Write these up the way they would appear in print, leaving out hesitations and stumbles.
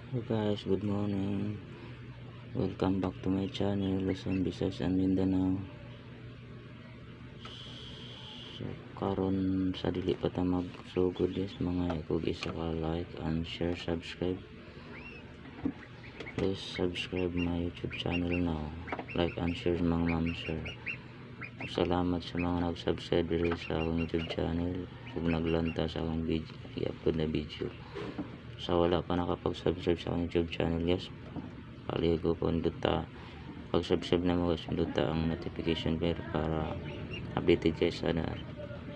Hey guys, good morning. Welcome back to my channel, Luzon, Visayas and Mindanao. So, karon sa dili pa ta magsugod guys, mga ikog isa ka like and share, subscribe. Please subscribe my YouTube channel now. Like and share mga ma'am sir. Salamat sa mga nag-subscribe diri sa akong YouTube channel ug naglanta sa akong video, i-upload na video. Sa wala pa nakapag-subscribe sa akong YouTube channel guys, paligo po nduta pag-subscribe na mo guys, nduta ang notification bell para updated kayo sa na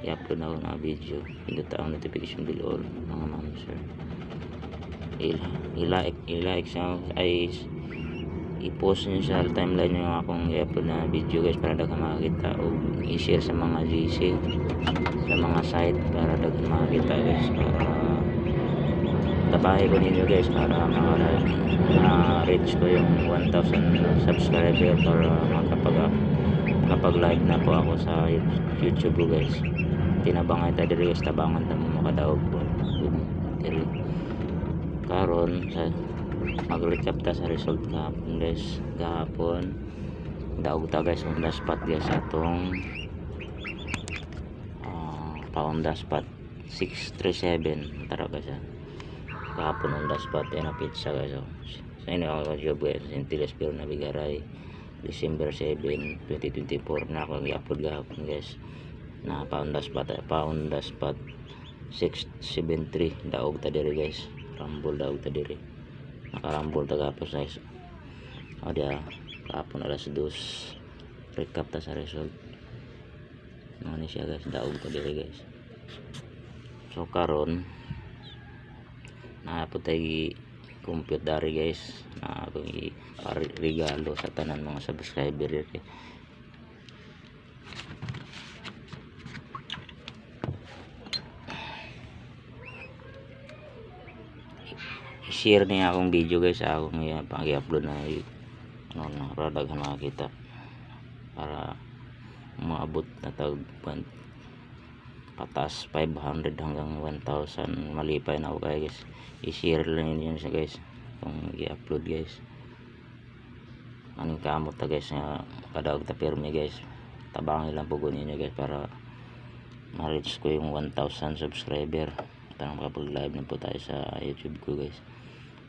i-upload na ako na video. Nduta ang notification bell all mga ma'am sir. I-like siya ay i-post nyo sa timeline yung akong i-upload na video guys para daghang makakita, o i-share sa mga GC, sa mga site para daghang makakita guys, para tabahay ko ninyo guys para maka-reach ko yung 1,000 subscriber para makapag-like na po ako sa YouTube ko guys. Tinabangay tayo diri guys, tabangan na mo makadaog po diri karon sa mag-recap ta sa result kahapon guys. Kahapon daog ta guys on the spot guys atong pa-on-the spot 637 tara guys kahapon on the spot na pizza guys. Sa inyo ako job guys, Intiles pero Nabigaray, December 7, 2024 na ako i-upload kahapon guys na pa-on the spot 673 daog ta diri guys, rambol daog ta diri, nakarambol tagapos guys. O dia kahapon alas 2 recap ta sa result ano siya guys, daog ta diri guys. So karon na po tayo compute dari guys na akong regalo sa tanan mga subscriber diri. I-share niya akong video guys sa akong pag-i-upload na para daghan makakita, para maabot na tag patas 500 hanggang 1,000 malipay na ako guys. I-share lang yun siya guys kung i-upload guys. Aning kamot ta guys nga kadaog ta pirmi guys, tabang ilang pugon niyo guys para ma-reach ko yung 1,000 subscriber para makapag-live na po tayo sa YouTube ko guys.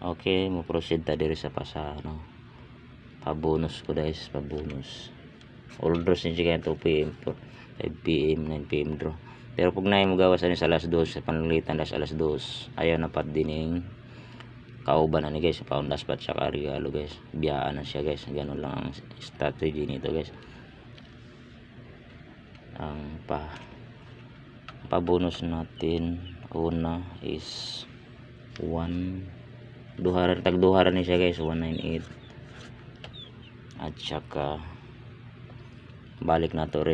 Okay, mo proceed ta diri sa pa-bonus ko guys, pa-bonus. All draws ni siya 2 PM, 5 PM, 9 PM draw. Pero pag naay mo gawas ani sa alas 2 sa panlitan das alas 2, ayaw na pat dining kauban ani guys, pa-on the spot sa regalo guys. Biyaan na siya guys. Ganun lang ang strategy nito guys. Ang pa-bonus natin una is 1 tagduharan ni siya guys, 198. At saka balik natin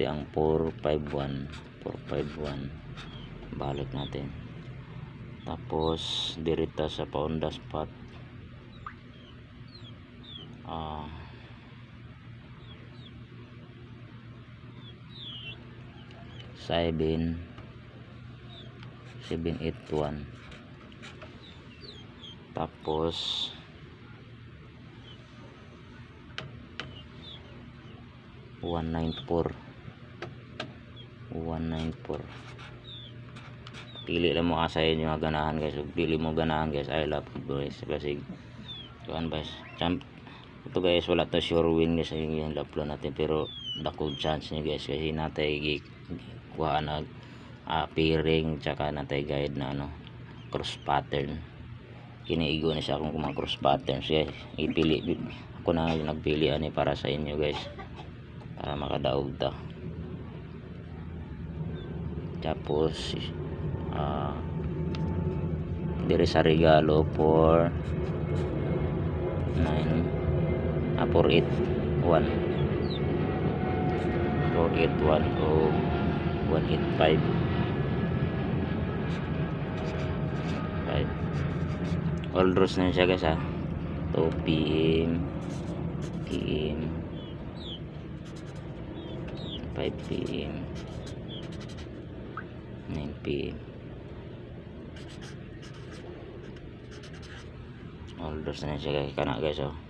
ang 451 balik natin. Tapos dirita sa pa-on the spot 781. Tapos 194. Pili lang mo asayin yung ganahan guys. Pili mo ganahan guys, I love football guys. Kasi kuan guys, champ ito guys, wala to sure win guys yung upload natin, pero dako chance niya guys kasi natay kuha na pairing, tsaka natay guide na cross pattern. Kiniigo na siya kung mga cross patterns guys. Ipili ako na nagpili ani para sa inyo guys, para makadaog ta. Tapos diri sa regalo for 481 o 185 all draws na siya guys 2 PM 5 PM 9 PM All dos na siya kay kana guys oh.